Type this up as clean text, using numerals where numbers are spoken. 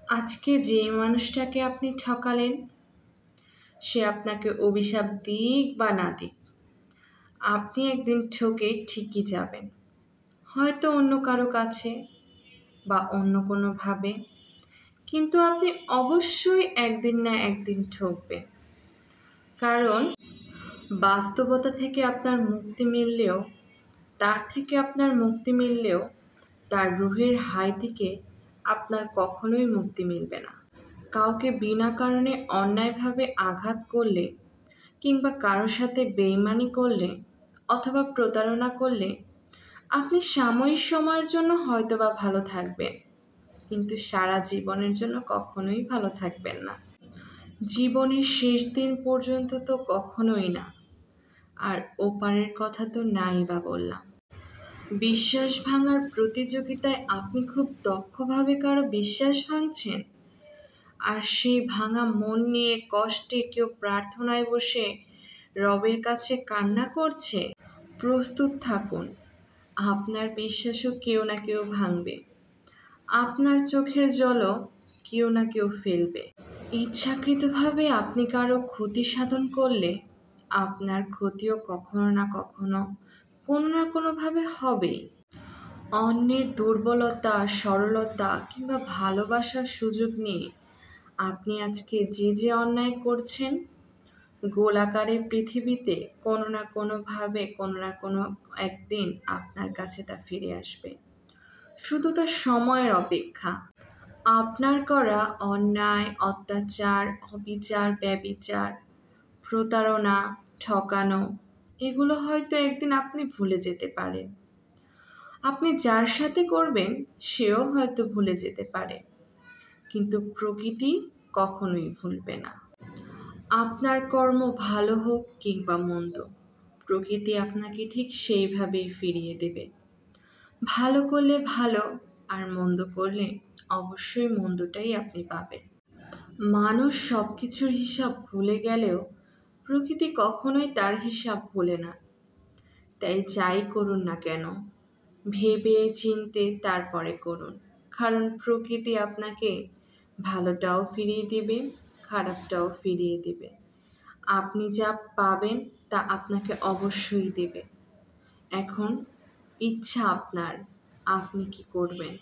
আজকে যে মানুষটাকে আপনি ঠকালেন সে আপনাকে অভিশাপ দিক বা না দিক, আপনি একদিন ঠকে ঠিকই যাবেন, হয়তো অন্য কারো কাছে বা অন্য কোনোভাবে, কিন্তু আপনি অবশ্যই একদিন না একদিন ঠকবেন। কারণ বাস্তবতা থেকে আপনার মুক্তি মিললেও তার রুহের হাই থেকে আপনার কখনোই মুক্তি মিলবে না। কাউকে বিনা কারণে অন্যায়ভাবে আঘাত করলে কিংবা কারোর সাথে বেইমানি করলে অথবা প্রতারণা করলে আপনি সাময়িক সময়ের জন্য হয়তোবা ভালো থাকবেন, কিন্তু সারা জীবনের জন্য কখনোই ভালো থাকবেন না। জীবনের শেষ দিন পর্যন্ত তো কখনোই না, আর ওপারের কথা তো নাই বা বললাম। বিশ্বাস ভাঙার প্রতিযোগিতায় আপনি খুব দক্ষভাবে কারো বিশ্বাস ভাঙছেন, আর সেই ভাঙা মন নিয়ে কষ্টে কেউ প্রার্থনায় বসে রবের কাছে কান্না করছে। প্রস্তুত থাকুন, আপনার বিশ্বাসও কেউ না কেউ ভাঙবে, আপনার চোখের জলও কেউ না কেউ ফেলবে। ইচ্ছাকৃতভাবে আপনি কারো ক্ষতি সাধন করলে আপনার ক্ষতিও কখনো না কোনোভাবে হবেই। অন্যের দুর্বলতা, সরলতা কিংবা ভালোবাসার সুযোগ নিয়ে আপনি আজকে যে অন্যায় করছেন, গোলাকারে পৃথিবীতে কোনো না কোনোভাবে কোনো না কোনো একদিন আপনার কাছে তা ফিরে আসবে। শুধু তার সময়ের অপেক্ষা। আপনার করা অন্যায়, অত্যাচার, অবিচার, ব্যভিচার, প্রতারণা, ঠকানো, এগুলো হয়তো একদিন আপনি ভুলে যেতে পারেন। আপনি যার সাথে করবেন সেও হয়তো ভুলে যেতে পারে, কিন্তু প্রকৃতি কখনোই ভুলবে না। আপনার কর্ম ভালো হোক কিংবা মন্দ, প্রকৃতি আপনাকে ঠিক সেইভাবেই ফিরিয়ে দেবে। ভালো করলে ভালো, আর মন্দ করলে অবশ্যই মন্দটাই আপনি পাবেন। মানুষ সব কিছুর হিসাব ভুলে গেলেও প্রকৃতি কখনোই তার হিসাব ভোলে না। তাই যাই করুন না কেন, ভেবে চিন্তে তারপরে করুন, কারণ প্রকৃতি আপনাকে ভালোটাও ফিরিয়ে দিবে, খারাপটাও ফিরিয়ে দিবে। আপনি যা পাবেন তা আপনাকে অবশ্যই দেবে। এখন ইচ্ছা আপনার, আপনি কি করবেন।